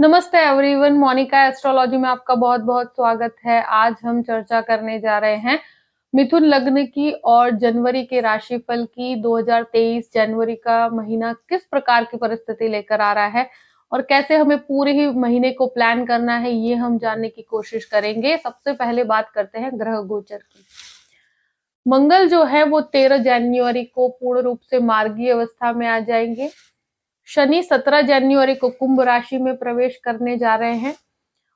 नमस्ते everyone, Monika astrology में आपका बहुत-बहुत स्वागत है। आज हम चर्चा करने जा रहे हैं मिथुन लग्न की और जनवरी के राशिफल की। 2023 जनवरी का महीना किस प्रकार की परिस्थिति लेकर आ रहा है और कैसे हमें पूरे ही महीने को प्लान करना है, ये हम जानने की कोशिश करेंगे। सबसे पहले बात करते हैं ग्रह गोचर की। मंगल जो है वो 13 जनवरी को पूर्ण रूप से मार्गीय अवस्था में आ जाएंगे। शनि 17 जनवरी को कुंभ राशि में प्रवेश करने जा रहे हैं।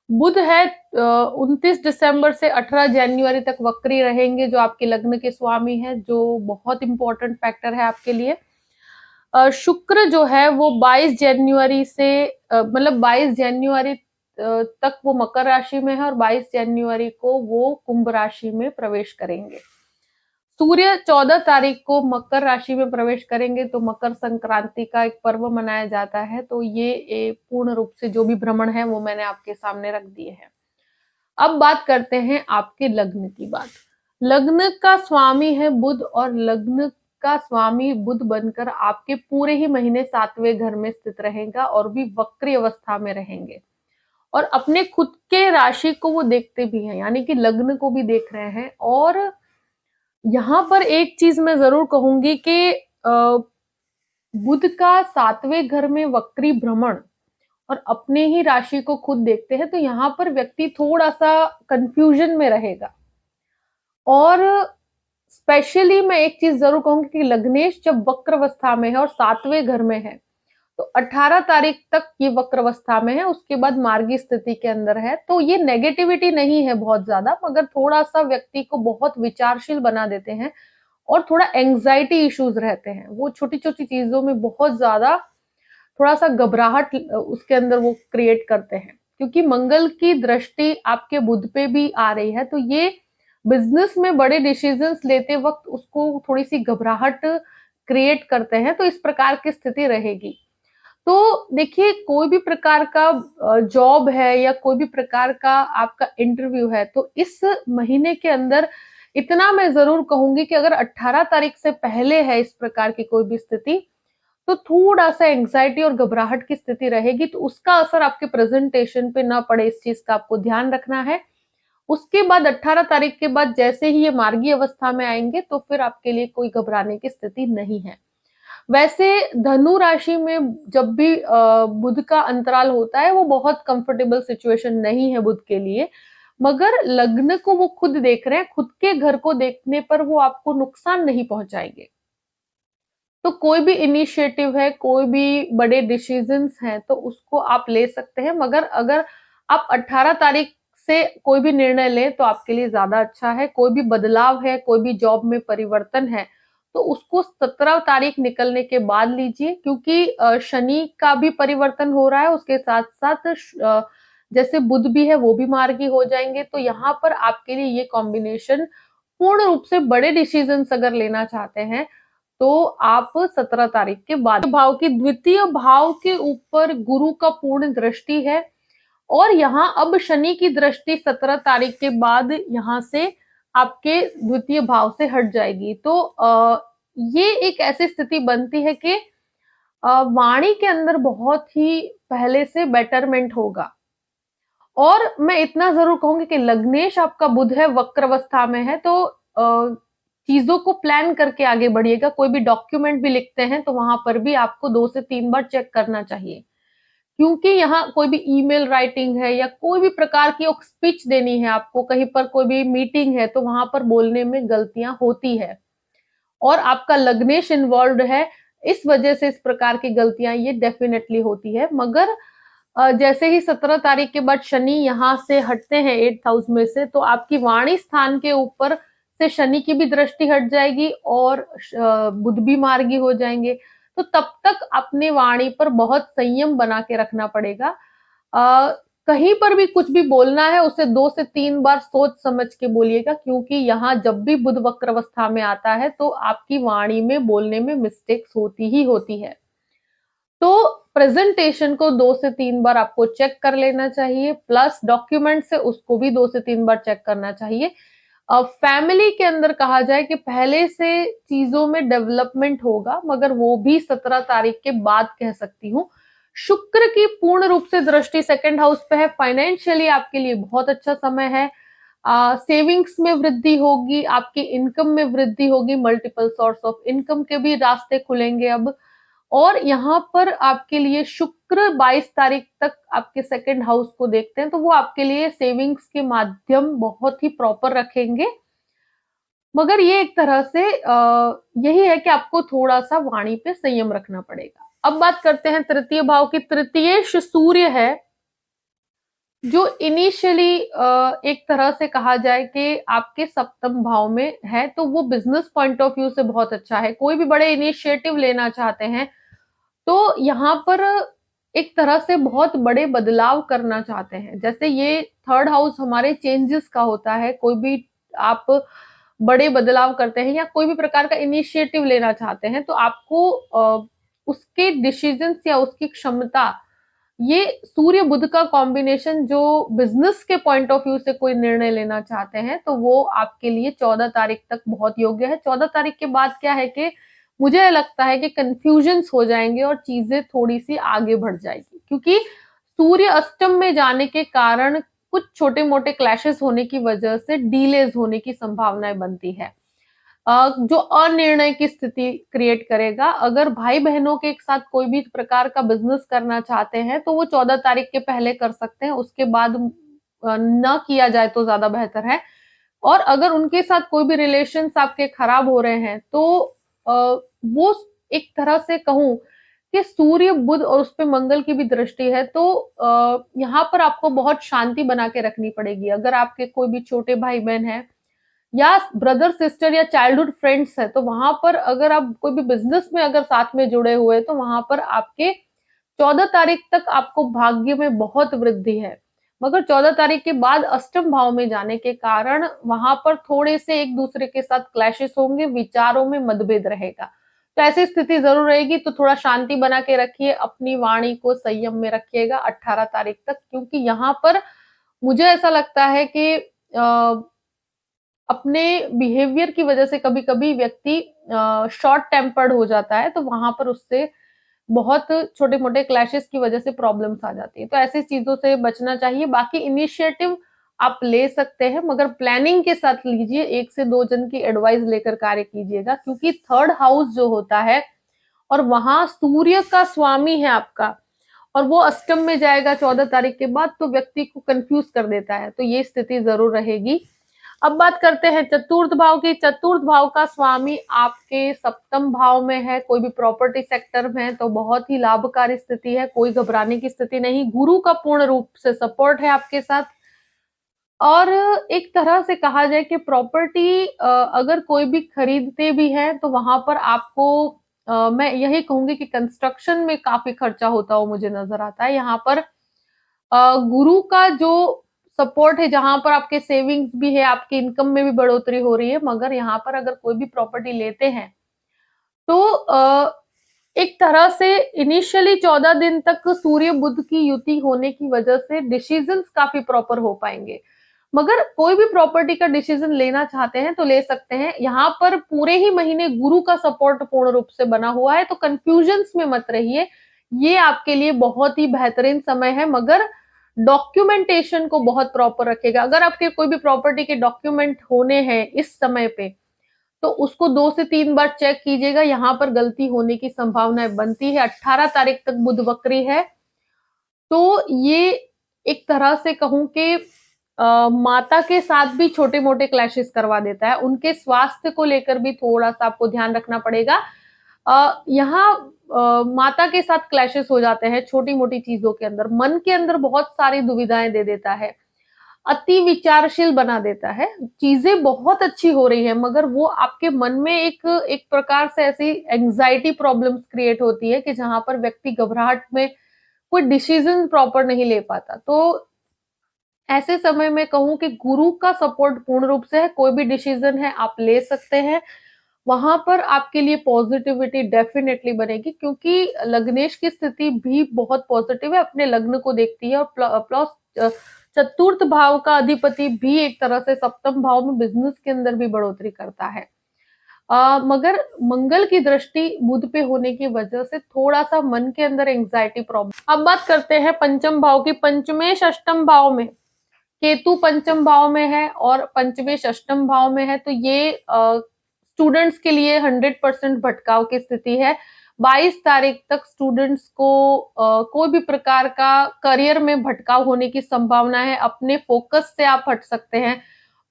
बुध है 29 दिसंबर से 18 जनवरी तक वक्री रहेंगे, जो आपके लग्न के स्वामी है, जो बहुत इंपॉर्टेंट फैक्टर है आपके लिए। शुक्र जो है वो 22 जनवरी से मतलब 22 जनवरी तक वो मकर राशि में है और 22 जनवरी को वो कुंभ राशि में प्रवेश करेंगे। सूर्य 14 तारीख को मकर राशि में प्रवेश करेंगे, तो मकर संक्रांति का एक पर्व मनाया जाता है। तो ये पूर्ण रूप से जो भी भ्रमण है वो मैंने आपके सामने रख दिए हैं। अब बात करते हैं आपके लग्न की बात। लग्न का स्वामी है बुध और लग्न का स्वामी बुध बनकर आपके पूरे ही महीने 7वें घर में स्थित रहेगा और भी वक्री अवस्था में रहेंगे और अपने खुद के राशि को वो देखते भी हैं, यानी कि लग्न को भी देख रहे हैं। और यहाँ पर एक चीज मैं जरूर कहूंगी कि बुध का 7वें घर में वक्री भ्रमण और अपने ही राशि को खुद देखते हैं, तो यहाँ पर व्यक्ति थोड़ा सा कंफ्यूजन में रहेगा। और स्पेशली मैं एक चीज जरूर कहूंगी कि लग्नेश जब वक्र अवस्था में है और 7वें घर में है, तो 18 तारीख तक ये वक्र अवस्था में है, उसके बाद मार्गी स्थिति के अंदर है। तो ये नेगेटिविटी नहीं है बहुत ज्यादा, मगर थोड़ा सा व्यक्ति को बहुत विचारशील बना देते हैं और थोड़ा एंग्जाइटी इश्यूज रहते हैं। वो छोटी छोटी चीजों में बहुत ज्यादा थोड़ा सा घबराहट उसके अंदर वो क्रिएट करते हैं, क्योंकि मंगल की दृष्टि आपके बुध पे भी आ रही है। तो ये बिजनेस में बड़े डिसीजंस लेते वक्त उसको थोड़ी सी घबराहट क्रिएट करते हैं, तो इस प्रकार की स्थिति रहेगी। तो देखिए, कोई भी प्रकार का जॉब है या कोई भी प्रकार का आपका इंटरव्यू है, तो इस महीने के अंदर इतना मैं जरूर कहूंगी कि अगर 18 तारीख से पहले है इस प्रकार की कोई भी स्थिति, तो थोड़ा सा एंग्जाइटी और घबराहट की स्थिति रहेगी, तो उसका असर आपके प्रेजेंटेशन पे ना पड़े, इस चीज का आपको ध्यान रखना है। उसके बाद 18 तारीख के बाद जैसे ही ये मार्गी अवस्था में आएंगे, तो फिर आपके लिए कोई घबराने की स्थिति नहीं है। वैसे धनु राशि में जब भी बुध का अंतराल होता है, वो बहुत कंफर्टेबल सिचुएशन नहीं है बुध के लिए, मगर लग्न को वो खुद देख रहे हैं, खुद के घर को देखने पर वो आपको नुकसान नहीं पहुंचाएंगे। तो कोई भी इनिशिएटिव है, कोई भी बड़े डिसीजंस हैं, तो उसको आप ले सकते हैं, मगर अगर आप 18 तारीख से कोई भी निर्णय लें तो आपके लिए ज्यादा अच्छा है। कोई भी बदलाव है, कोई भी जॉब में परिवर्तन है, तो उसको 17 तारीख निकलने के बाद लीजिए, क्योंकि शनि का भी परिवर्तन हो रहा है, उसके साथ साथ जैसे बुध भी है वो भी मार्गी हो जाएंगे। तो यहाँ पर आपके लिए ये कॉम्बिनेशन पूर्ण रूप से बड़े डिसीजंस अगर लेना चाहते हैं, तो आप 17 तारीख के बाद भाव की द्वितीय भाव के ऊपर गुरु का पूर्ण दृष्टि है और यहाँ अब शनि की दृष्टि 17 तारीख के बाद यहाँ से आपके द्वितीय भाव से हट जाएगी। तो ये एक ऐसी स्थिति बनती है कि वाणी के अंदर बहुत ही पहले से बेटरमेंट होगा। और मैं इतना जरूर कहूंगी कि लग्नेश आपका बुध है, वक्र अवस्था में है, तो चीजों को प्लान करके आगे बढ़िएगा। कोई भी डॉक्यूमेंट भी लिखते हैं तो वहां पर भी आपको 2 से 3 बार चेक करना चाहिए, क्योंकि यहाँ कोई भी ईमेल राइटिंग है या कोई भी प्रकार की स्पीच देनी है आपको, कहीं पर कोई भी मीटिंग है, तो वहां पर बोलने में गलतियां होती है और आपका लग्नेश इन्वॉल्व है, इस वजह से इस प्रकार की गलतियां ये डेफिनेटली होती है। मगर जैसे ही 17 तारीख के बाद शनि यहाँ से हटते हैं 8th हाउस में से, तो आपकी वाणी स्थान के ऊपर से शनि की भी दृष्टि हट जाएगी और बुध भी मार्गी हो जाएंगे। तो तब तक अपने वाणी पर बहुत संयम बना के रखना पड़ेगा। कहीं पर भी कुछ भी बोलना है, उसे 2 से 3 बार सोच समझ के बोलिएगा, क्योंकि यहाँ जब भी बुध वक्र अवस्था में आता है तो आपकी वाणी में बोलने में मिस्टेक्स होती ही होती है। तो प्रेजेंटेशन को 2 से 3 बार आपको चेक कर लेना चाहिए, प्लस डॉक्यूमेंट से उसको भी 2 से 3 बार चेक करना चाहिए। फैमिली के अंदर कहा जाए कि पहले से चीजों में डेवलपमेंट होगा, मगर वो भी 17 तारीख के बाद कह सकती हूँ। शुक्र की पूर्ण रूप से दृष्टि सेकंड हाउस पे है, फाइनेंशियली आपके लिए बहुत अच्छा समय है। सेविंग्स में वृद्धि होगी, आपकी इनकम में वृद्धि होगी, मल्टीपल सोर्स ऑफ इनकम के भी रास्ते खुलेंगे अब। और यहाँ पर आपके लिए शुक्र 22 तारीख तक आपके सेकंड हाउस को देखते हैं, तो वो आपके लिए सेविंग्स के माध्यम बहुत ही प्रॉपर रखेंगे। मगर ये एक तरह से यही है कि आपको थोड़ा-सा वाणी पे संयम रखना पड़ेगा। अब बात करते हैं तृतीय भाव की। तृतीयेश सूर्य है, जो इनिशियली एक तरह से कहा जाए कि आपके सप्तम भाव में है, तो वो बिज़नेस पॉइंट ऑफ व्यू से बहुत अच्छा है। कोई भी बड़े इनिशिएटिव लेना चाहते हैं, तो यहाँ पर एक तरह से बहुत बड़े बदलाव करना चाहते हैं। जैसे ये थर्ड हाउस हमारे चेंजेस का होता है, कोई भी आप बड़े बदलाव करते हैं या कोई भी प्रकार का इनिशिएटिव लेना चाहते हैं, तो आपको उसके डिसीजंस या उसकी क्षमता, ये सूर्य बुध का कॉम्बिनेशन जो बिजनेस के पॉइंट ऑफ व्यू से कोई निर्णय लेना चाहते हैं, तो वो आपके लिए 14 तारीख तक बहुत योग्य है। 14 तारीख के बाद क्या है कि मुझे लगता है कि कन्फ्यूजन्स हो जाएंगे और चीजें थोड़ी सी आगे बढ़ जाएगी, क्योंकि सूर्य अष्टम में जाने के कारण कुछ छोटे मोटे क्लैशेस होने की वजह से डीलेज होने की संभावनाएं बनती है, जो अनिर्णय की स्थिति क्रिएट करेगा। अगर भाई बहनों के एक साथ कोई भी प्रकार का बिजनेस करना चाहते हैं, तो वो 14 तारीख के पहले कर सकते हैं, उसके बाद न किया जाए तो ज्यादा बेहतर है। और अगर उनके साथ कोई भी रिलेशंस आपके खराब हो रहे हैं, तो वो एक तरह से कहूँ कि सूर्य बुध और उस पे मंगल की भी दृष्टि है, तो यहाँ पर आपको बहुत शांति बना के रखनी पड़ेगी। अगर आपके कोई भी छोटे भाई बहन है या ब्रदर सिस्टर या चाइल्डहुड फ्रेंड्स है, तो वहां पर अगर आप कोई भी बिजनेस में अगर साथ में जुड़े हुए, तो वहां पर आपके 14 तारीख तक आपको भाग्य में बहुत वृद्धि है। मगर 14 तारीख के बाद अष्टम भाव में जाने के कारण वहां पर थोड़े से एक दूसरे के साथ क्लैशेस होंगे, विचारों में मतभेद रहेगा। तो ऐसी स्थिति जरूर रहेगी, तो थोड़ा शांति बना के रखिए, अपनी वाणी को संयम में रखिएगा 18 तारीख तक, क्योंकि यहाँ पर मुझे ऐसा लगता है कि अपने बिहेवियर की वजह से कभी-कभी व्यक्ति शॉर्ट टेम्पर्ड हो जाता है, तो वहां पर उससे बहुत छोटे-मोटे क्लैशेस की वजह से प्रॉब्लम्स आ जाती है। तो ऐसी चीज़ों से बचना चाहिए। बाकी इनिशिएटिव आप ले सकते हैं, मगर प्लानिंग के साथ लीजिए, 1 से 2 जन की एडवाइस लेकर कार्य कीजिएगा, क्योंकि थर्ड हाउस जो होता है और वहां सूर्य का स्वामी है आपका, और वो अष्टम में जाएगा 14 तारीख के बाद, तो व्यक्ति को कंफ्यूज कर देता है। तो ये स्थिति जरूर रहेगी। अब बात करते हैं चतुर्थ भाव की। चतुर्थ भाव का स्वामी आपके सप्तम भाव में है, कोई भी प्रॉपर्टी सेक्टर में है, तो बहुत ही लाभकारी स्थिति है, कोई घबराने की स्थिति नहीं। गुरु का पूर्ण रूप से सपोर्ट है आपके साथ। और एक तरह से कहा जाए कि प्रॉपर्टी अगर कोई भी खरीदते भी हैं, तो वहां पर आपको मैं यही कहूंगी कि कंस्ट्रक्शन में काफी खर्चा होता हो मुझे नजर आता है। यहाँ पर गुरु का जो सपोर्ट है, जहां पर आपके सेविंग्स भी है, आपकी इनकम में भी बढ़ोतरी हो रही है, मगर यहाँ पर अगर कोई भी प्रॉपर्टी लेते हैं, तो एक तरह से इनिशियली 14 दिन तक सूर्य बुध की युति होने की वजह से डिसीजंस काफी प्रॉपर हो पाएंगे। मगर कोई भी प्रॉपर्टी का डिसीजन लेना चाहते हैं तो ले सकते हैं। यहाँ पर पूरे ही महीने गुरु का सपोर्ट पूर्ण रूप से बना हुआ है, तो कंफ्यूजन्स में मत रहिए। ये आपके लिए बहुत ही बेहतरीन समय है, मगर डॉक्यूमेंटेशन को बहुत प्रॉपर रखेगा। अगर आपके कोई भी प्रॉपर्टी के डॉक्यूमेंट होने हैं इस समय पे, तो उसको 2 से 3 बार चेक कीजिएगा, यहाँ पर गलती होने की संभावनाएं बनती है। 18 तारीख तक बुध वक्री है, तो ये एक तरह से कहूं कि माता के साथ भी छोटे मोटे क्लैशेस करवा देता है। उनके स्वास्थ्य को लेकर भी थोड़ा सा आपको ध्यान रखना पड़ेगा। यहाँ माता के साथ क्लैशेस हो जाते हैं छोटी मोटी चीजों के अंदर, मन के अंदर बहुत सारी दुविधाएं दे देता है, अति विचारशील बना देता है। चीजें बहुत अच्छी हो रही है, मगर वो आपके मन में एक एक प्रकार से ऐसी एंजाइटी प्रॉब्लम्स क्रिएट होती है कि जहां पर व्यक्ति घबराहट में कोई डिसीजन प्रॉपर नहीं ले पाता। तो ऐसे समय में कहूं कि गुरु का सपोर्ट पूर्ण रूप से है, कोई भी डिसीजन है आप ले सकते हैं, वहां पर आपके लिए पॉजिटिविटी डेफिनेटली बनेगी, क्योंकि लग्नेश की स्थिति भी बहुत पॉजिटिव है, अपने लग्न को देखती है। और प्लस चतुर्थ भाव का अधिपति भी एक तरह से सप्तम भाव में बिजनेस के अंदर भी बढ़ोतरी करता है। मगर मंगल की दृष्टि बुध पे होने की वजह से थोड़ा-सा मन के अंदर एंग्जायटी प्रॉब्लम। अब बात करते हैं पंचम भाव की। पंचमेश अष्टम भाव में केतु पंचम भाव में है और पंचमेश अष्टम भाव में है, तो ये स्टूडेंट्स के लिए 100% भटकाव की स्थिति है। 22 तारीख तक स्टूडेंट्स को कोई भी प्रकार का करियर में भटकाव होने की संभावना है। अपने फोकस से आप हट सकते हैं।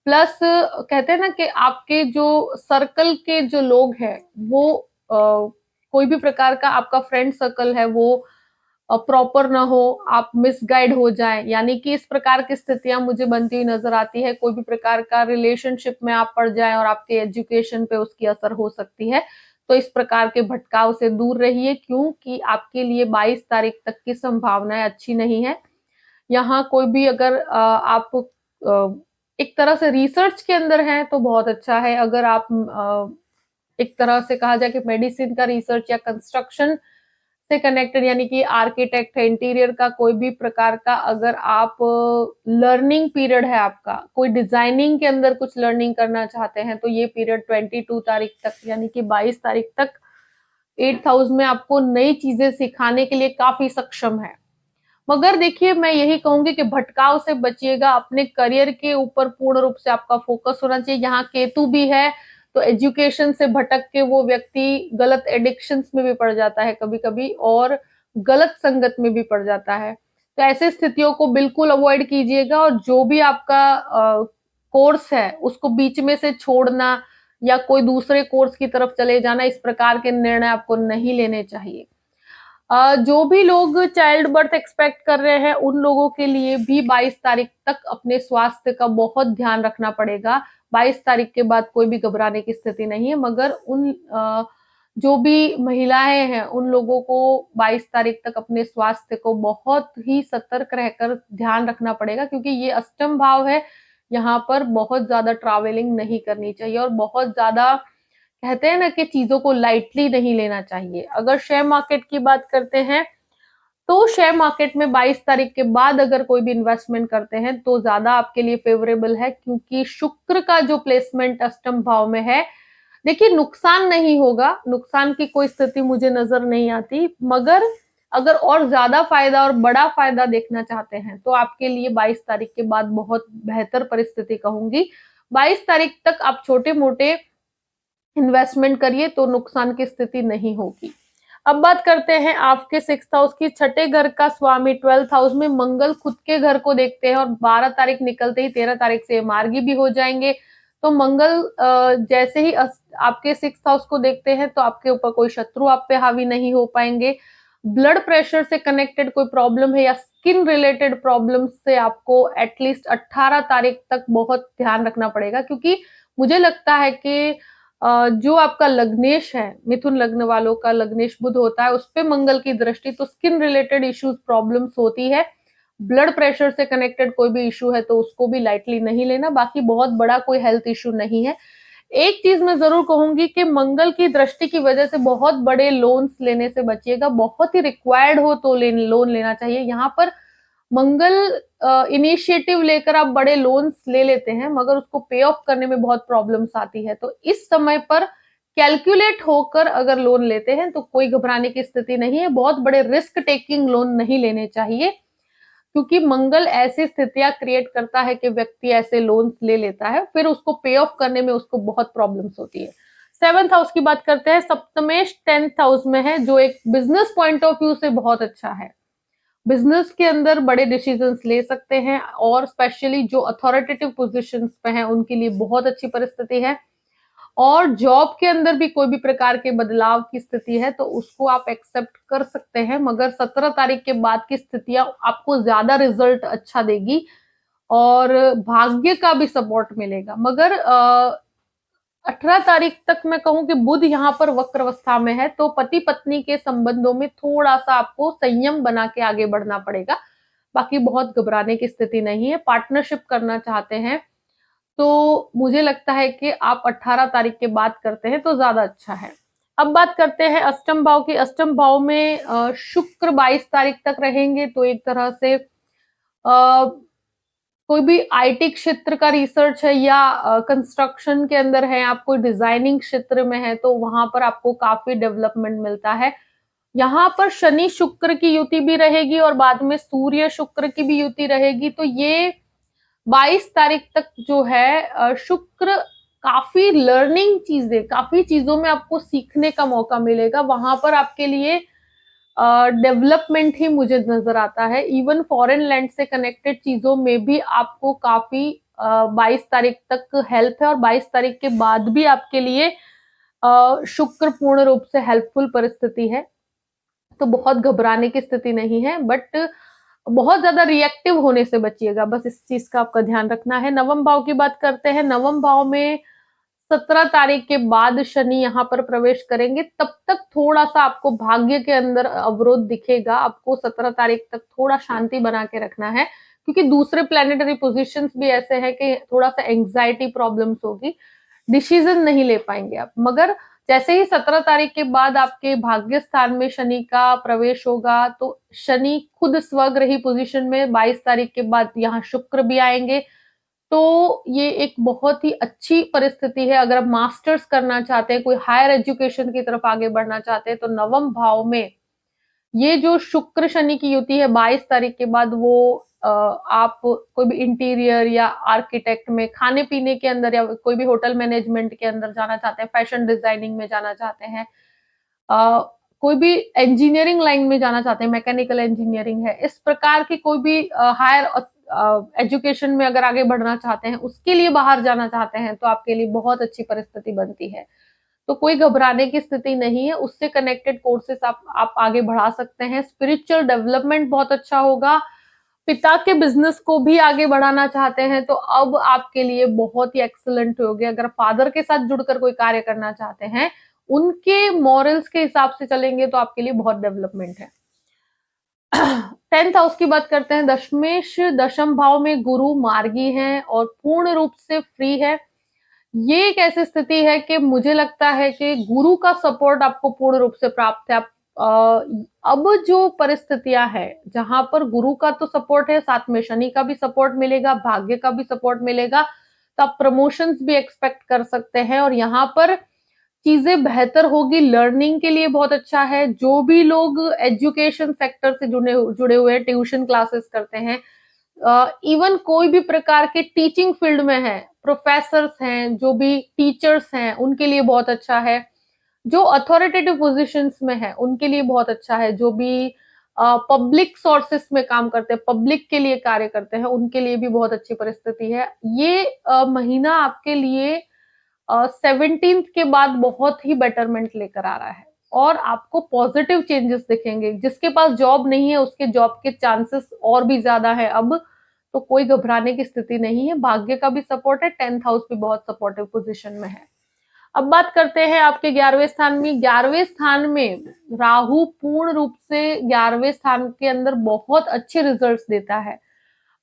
प्लस कहते हैं ना कि आपके जो सर्कल के जो लोग हैं वो कोई भी प्रकार का आपका फ्रेंड सर्कल है वो प्रॉपर ना हो, आप मिसगाइड हो जाएं, यानी कि इस प्रकार की स्थितियां मुझे बनती हुई नजर आती है। कोई भी प्रकार का रिलेशनशिप में आप पड़ जाएं और आपके एजुकेशन पे उसकी असर हो सकती है। तो इस प्रकार के भटकाव से दूर रहिए, क्योंकि आपके लिए 22 तारीख तक की संभावनाएं अच्छी नहीं है। यहाँ कोई भी अगर आप एक तरह से रिसर्च के अंदर हैं तो बहुत अच्छा है। अगर आप एक तरह से कहा जाए कि मेडिसिन का रिसर्च या कंस्ट्रक्शन से कनेक्टेड, यानी कि आर्किटेक्ट है, इंटीरियर का कोई भी प्रकार का अगर आप लर्निंग पीरियड है आपका, कोई डिजाइनिंग के अंदर कुछ लर्निंग करना चाहते हैं, तो ये पीरियड 22 तारीख तक यानी कि 22 तारीख तक 8th हाउस में आपको नई चीजें सिखाने के लिए काफी सक्षम है। मगर देखिए, मैं यही कहूंगी कि भटकाव से बचिएगा। अपने करियर के ऊपर पूर्ण रूप से आपका फोकस होना चाहिए। यहाँ केतु भी है तो एजुकेशन से भटक के वो व्यक्ति गलत एडिक्शंस में भी पड़ जाता है कभी कभी, और गलत संगत में भी पड़ जाता है। तो ऐसे स्थितियों को बिल्कुल अवॉइड कीजिएगा, और जो भी आपका कोर्स है उसको बीच में से छोड़ना या कोई दूसरे कोर्स की तरफ चले जाना, इस प्रकार के निर्णय आपको नहीं लेने चाहिए। जो भी लोग चाइल्ड बर्थ एक्सपेक्ट कर रहे हैं उन लोगों के लिए भी 22 तारीख तक अपने स्वास्थ्य का बहुत ध्यान रखना पड़ेगा। 22 तारीख के बाद कोई भी घबराने की स्थिति नहीं है, मगर उन जो भी महिलाएं हैं उन लोगों को 22 तारीख तक अपने स्वास्थ्य को बहुत ही सतर्क रहकर ध्यान रखना पड़ेगा, क्योंकि ये अष्टम भाव है। यहाँ पर बहुत ज्यादा ट्रैवलिंग नहीं करनी चाहिए और बहुत ज्यादा कहते हैं ना कि चीजों को लाइटली नहीं लेना चाहिए। अगर शेयर मार्केट की बात करते हैं तो शेयर मार्केट में 22 तारीख के बाद अगर कोई भी इन्वेस्टमेंट करते हैं तो ज्यादा आपके लिए फेवरेबल है, क्योंकि शुक्र का जो प्लेसमेंट अष्टम भाव में है। देखिए, नुकसान नहीं होगा, नुकसान की कोई स्थिति मुझे नजर नहीं आती, मगर अगर और ज्यादा फायदा और बड़ा फायदा देखना चाहते हैं तो आपके लिए 22 तारीख के बाद बहुत बेहतर परिस्थिति कहूंगी। 22 तारीख तक आप छोटे मोटे इन्वेस्टमेंट करिए तो नुकसान की स्थिति नहीं होगी। अब बात करते हैं आपके 6th हाउस की। छठे घर का स्वामी 12th हाउस में मंगल खुद के घर को देखते हैं और 12 तारीख निकलते ही 13 तारीख से मार्गी भी हो जाएंगे। तो मंगल जैसे ही आपके 6th हाउस को देखते हैं तो आपके ऊपर कोई शत्रु आप पे हावी नहीं हो पाएंगे। ब्लड प्रेशर से कनेक्टेड कोई प्रॉब्लम है या स्किन रिलेटेड प्रॉब्लम से आपको एटलीस्ट 18 तारीख तक बहुत ध्यान रखना पड़ेगा, क्योंकि मुझे लगता है कि जो आपका लग्नेश है, मिथुन लग्न वालों का लग्नेश बुध होता है, उस पे मंगल की दृष्टि, तो स्किन रिलेटेड इश्यूज प्रॉब्लम्स होती है। ब्लड प्रेशर से कनेक्टेड कोई भी इशू है तो उसको भी लाइटली नहीं लेना। बाकी बहुत बड़ा कोई हेल्थ इशू नहीं है। एक चीज मैं जरूर कहूंगी कि मंगल की दृष्टि की वजह से बहुत बड़े लोन्स लेने से बचिएगा। बहुत ही रिक्वायर्ड हो तो लोन लेना चाहिए। यहाँ पर मंगल इनिशिएटिव लेकर आप बड़े लोन्स ले लेते हैं, मगर उसको पे ऑफ करने में बहुत प्रॉब्लम्स आती है। तो इस समय पर कैलकुलेट होकर अगर लोन लेते हैं तो कोई घबराने की स्थिति नहीं है। बहुत बड़े रिस्क टेकिंग लोन नहीं लेने चाहिए, क्योंकि मंगल ऐसी स्थितियां क्रिएट करता है कि व्यक्ति ऐसे लोन्स ले लेता है, फिर उसको पे ऑफ करने में उसको बहुत प्रॉब्लम्स होती है। 7th हाउस की बात करते हैं। सप्तमेश 10th हाउस में है, जो एक बिजनेस पॉइंट ऑफ व्यू से बहुत अच्छा है। बिजनेस के अंदर बड़े डिसीजंस ले सकते हैं, और स्पेशली जो अथॉरिटेटिव पोजीशंस पे हैं उनके लिए बहुत अच्छी परिस्थिति है। और जॉब के अंदर भी कोई भी प्रकार के बदलाव की स्थिति है तो उसको आप एक्सेप्ट कर सकते हैं, मगर 17 तारीख के बाद की स्थितियां आपको ज्यादा रिजल्ट अच्छा देगी और भाग्य का भी सपोर्ट मिलेगा। मगर 18 तारीख तक मैं कहूं कि बुध यहाँ पर वक्र अवस्था में है, तो पति पत्नी के संबंधों में थोड़ा सा आपको संयम बना के आगे बढ़ना पड़ेगा। बाकी बहुत घबराने की स्थिति नहीं है। पार्टनरशिप करना चाहते हैं तो मुझे लगता है कि आप 18 तारीख के बाद करते हैं तो ज्यादा अच्छा है। अब बात करते हैं अष्टम भाव की। अष्टम भाव में शुक्र 22 तारीख तक रहेंगे, तो एक तरह से कोई भी आईटी क्षेत्र का रिसर्च है या कंस्ट्रक्शन के अंदर है, आप कोई डिजाइनिंग क्षेत्र में है, तो वहां पर आपको काफी डेवलपमेंट मिलता है। यहाँ पर शनि शुक्र की युति भी रहेगी और बाद में सूर्य शुक्र की भी युति रहेगी, तो ये 22 तारीख तक जो है शुक्र काफी लर्निंग चीजें, काफी चीजों में आपको सीखने का मौका मिलेगा। वहां पर आपके लिए डेवलपमेंट ही मुझे नजर आता है। इवन फॉरेन लैंड से कनेक्टेड चीजों में भी आपको काफी 22 तारीख तक हेल्प है, और 22 तारीख के बाद भी आपके लिए शुक्र पूर्ण रूप से हेल्पफुल परिस्थिति है। तो बहुत घबराने की स्थिति नहीं है, बट बहुत ज्यादा रिएक्टिव होने से बचिएगा, बस इस चीज का आपका ध्यान रखना है। नवम भाव की बात करते हैं। नवम भाव में 17 तारीख के बाद शनि यहाँ पर प्रवेश करेंगे, तब तक थोड़ा सा आपको भाग्य के अंदर अवरोध दिखेगा। आपको 17 तारीख तक थोड़ा शांति बना के रखना है, क्योंकि दूसरे प्लेनेटरी पोजीशंस भी ऐसे हैं कि थोड़ा सा एंग्जाइटी प्रॉब्लम्स होगी, डिसीजन नहीं ले पाएंगे आप। मगर जैसे ही 17 तारीख के बाद आपके भाग्य स्थान में शनि का प्रवेश होगा, तो शनि खुद स्वग्रही पोजीशन में 22 तारीख के बाद यहाँ शुक्र भी आएंगे। तो ये एक बहुत ही अच्छी परिस्थिति है। अगर आप मास्टर्स करना चाहते हैं, कोई हायर एजुकेशन की तरफ आगे बढ़ना चाहते हैं, तो नवम भाव में ये जो शुक्र शनि की युति है 22 तारीख के बाद, वो आप कोई भी इंटीरियर या आर्किटेक्ट में, खाने पीने के अंदर, या कोई भी होटल मैनेजमेंट के अंदर जाना चाहते हैं, फैशन डिजाइनिंग में जाना चाहते हैं, कोई भी इंजीनियरिंग लाइन में जाना चाहते हैं, मैकेनिकल इंजीनियरिंग है, इस प्रकार की कोई भी हायर एजुकेशन में अगर आगे बढ़ना चाहते हैं, उसके लिए बाहर जाना चाहते हैं, तो आपके लिए बहुत अच्छी परिस्थिति बनती है। तो कोई घबराने की स्थिति नहीं है, उससे कनेक्टेड कोर्सेस आप आगे बढ़ा सकते हैं। स्पिरिचुअल डेवलपमेंट बहुत अच्छा होगा। पिता के बिजनेस को भी आगे बढ़ाना चाहते हैं, तो अब आपके लिए बहुत ही एक्सीलेंट होगी। अगर फादर के साथ जुड़कर कोई कार्य करना चाहते हैं, उनके मॉरल्स के हिसाब से चलेंगे, तो आपके लिए बहुत डेवलपमेंट है। 10th हाउस की बात करते हैं। दशमेश दशम भाव में गुरु मार्गी हैं और पूर्ण रूप से फ्री है। ये एक ऐसी स्थिति है कि मुझे लगता है कि गुरु का सपोर्ट आपको पूर्ण रूप से प्राप्त है। आप अब जो परिस्थितियां हैं, जहां पर गुरु का तो सपोर्ट है, साथ में शनि का भी सपोर्ट मिलेगा, भाग्य का भी सपोर्ट मिलेगा, तो आप प्रमोशंस भी एक्सपेक्ट कर सकते हैं, और यहाँ पर चीजें बेहतर होगी। लर्निंग के लिए बहुत अच्छा है। जो भी लोग एजुकेशन सेक्टर से जुड़े हुए हैं, ट्यूशन क्लासेस करते हैं, इवन कोई भी प्रकार के टीचिंग फील्ड में है, प्रोफेसर्स हैं, जो भी टीचर्स हैं, उनके लिए बहुत अच्छा है। जो अथॉरिटेटिव पोजीशंस में है, उनके लिए बहुत अच्छा है। जो भी पब्लिक सोर्सेस में काम करते हैं, पब्लिक के लिए कार्य करते हैं, उनके लिए भी बहुत अच्छी परिस्थिति है। ये महीना आपके लिए 17th के बाद बहुत ही बेटरमेंट लेकर आ रहा है, और आपको पॉजिटिव चेंजेस दिखेंगे। जिसके पास जॉब नहीं है, उसके जॉब के चांसेस और भी ज्यादा है अब, तो कोई घबराने की स्थिति नहीं है। भाग्य का भी सपोर्ट है, 10th हाउस भी बहुत सपोर्टिव पोजीशन में है। अब बात करते हैं आपके 11वें स्थान में। 11वें स्थान में राहु पूर्ण रूप से 11वें स्थान के अंदर बहुत अच्छे रिजल्ट्स देता है।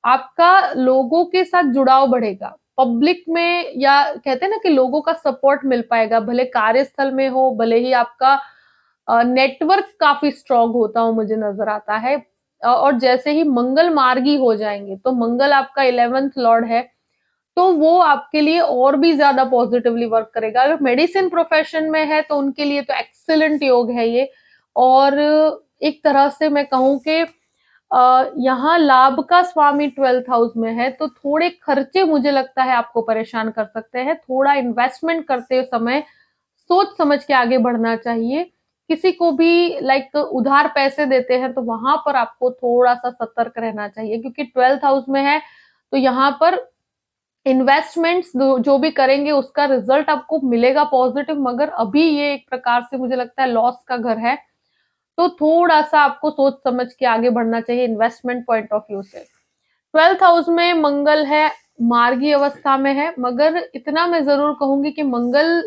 आपका लोगों के साथ जुड़ाव बढ़ेगा, पब्लिक में, या कहते हैं ना कि लोगों का सपोर्ट मिल पाएगा, भले कार्यस्थल में हो, भले ही आपका नेटवर्क काफी स्ट्रांग होता हो, मुझे नजर आता है। और जैसे ही मंगल मार्गी हो जाएंगे, तो मंगल आपका 11th लॉर्ड है, तो वो आपके लिए और भी ज्यादा पॉजिटिवली वर्क करेगा। अगर मेडिसिन प्रोफेशन में है, तो उनके लिए तो एक्सीलेंट योग है ये। और एक तरह से मैं कहूं कि यहाँ लाभ का स्वामी 12th हाउस में है, तो थोड़े खर्चे मुझे लगता है आपको परेशान कर सकते हैं। थोड़ा इन्वेस्टमेंट करते समय सोच समझ के आगे बढ़ना चाहिए। किसी को भी उधार पैसे देते हैं, तो वहां पर आपको थोड़ा सा सतर्क रहना चाहिए, क्योंकि 12th हाउस में है, तो यहाँ पर इन्वेस्टमेंट्स जो भी करेंगे, उसका रिजल्ट आपको मिलेगा पॉजिटिव। मगर अभी ये एक प्रकार से मुझे लगता है लॉस का घर है, तो थोड़ा सा आपको सोच समझ के आगे बढ़ना चाहिए इन्वेस्टमेंट पॉइंट ऑफ व्यू से। 12th हाउस में मंगल है, मार्गी अवस्था में है, मगर इतना मैं जरूर कहूंगी कि मंगल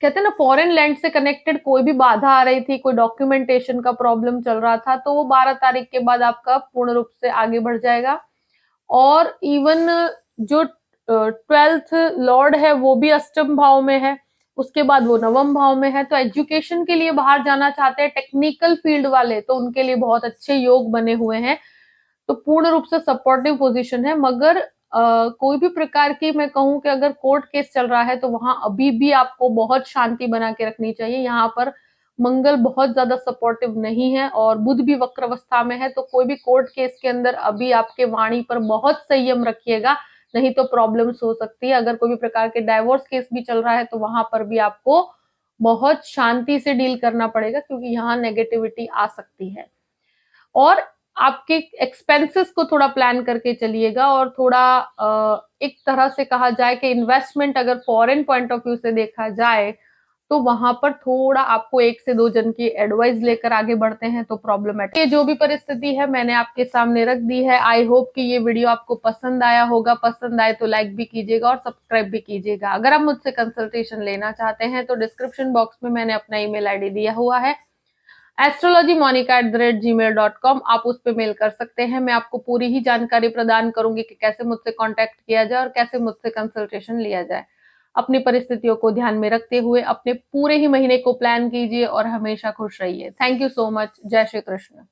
कहते हैं ना, फॉरेन लैंड से कनेक्टेड कोई भी बाधा आ रही थी, कोई डॉक्यूमेंटेशन का प्रॉब्लम चल रहा था, तो वो 12 तारीख के बाद आपका पूर्ण रूप से आगे बढ़ जाएगा। और इवन जो 12th लॉर्ड है, वो भी अष्टम भाव में है, उसके बाद वो नवम भाव में है। तो एजुकेशन के लिए बाहर जाना चाहते हैं टेक्निकल फील्ड वाले, तो उनके लिए बहुत अच्छे योग बने हुए हैं। तो पूर्ण रूप से सपोर्टिव पोजीशन है, मगर कोई भी प्रकार की मैं कहूँ कि अगर कोर्ट केस चल रहा है तो वहां अभी भी आपको बहुत शांति बना के रखनी चाहिए। यहाँ पर मंगल बहुत ज्यादा सपोर्टिव नहीं है और बुध भी वक्र अवस्था में है, तो कोई भी कोर्ट केस के अंदर अभी आपके वाणी पर बहुत संयम रखिएगा, नहीं तो प्रॉब्लम्स हो सकती है। अगर कोई भी प्रकार के डाइवोर्स केस भी चल रहा है तो वहां पर भी आपको बहुत शांति से डील करना पड़ेगा, क्योंकि यहाँ नेगेटिविटी आ सकती है। और आपके एक्सपेंसेस को थोड़ा प्लान करके चलिएगा, और थोड़ा एक तरह से कहा जाए कि इन्वेस्टमेंट अगर फॉरेन पॉइंट ऑफ व्यू से देखा जाए तो वहां पर थोड़ा आपको 1 से 2 जन की एडवाइस लेकर आगे बढ़ते हैं तो प्रॉब्लमेटिक। ये जो भी परिस्थिति है मैंने आपके सामने रख दी है। आई होप कि ये वीडियो आपको पसंद आया होगा। पसंद आए तो लाइक भी कीजिएगा और सब्सक्राइब भी कीजिएगा। अगर आप मुझसे कंसल्टेशन लेना चाहते हैं तो डिस्क्रिप्शन बॉक्स में मैंने अपना ईमेल आईडी दिया हुआ है, astrologymonica@gmail.com। आप उस पर मेल कर सकते हैं। मैं आपको पूरी ही जानकारी प्रदान करूंगी कि कैसे मुझसे कांटेक्ट किया जाए और कैसे मुझसे कंसल्टेशन लिया जाए। अपनी परिस्थितियों को ध्यान में रखते हुए अपने पूरे ही महीने को प्लान कीजिए और हमेशा खुश रहिए। Thank you so much. जय श्री कृष्ण।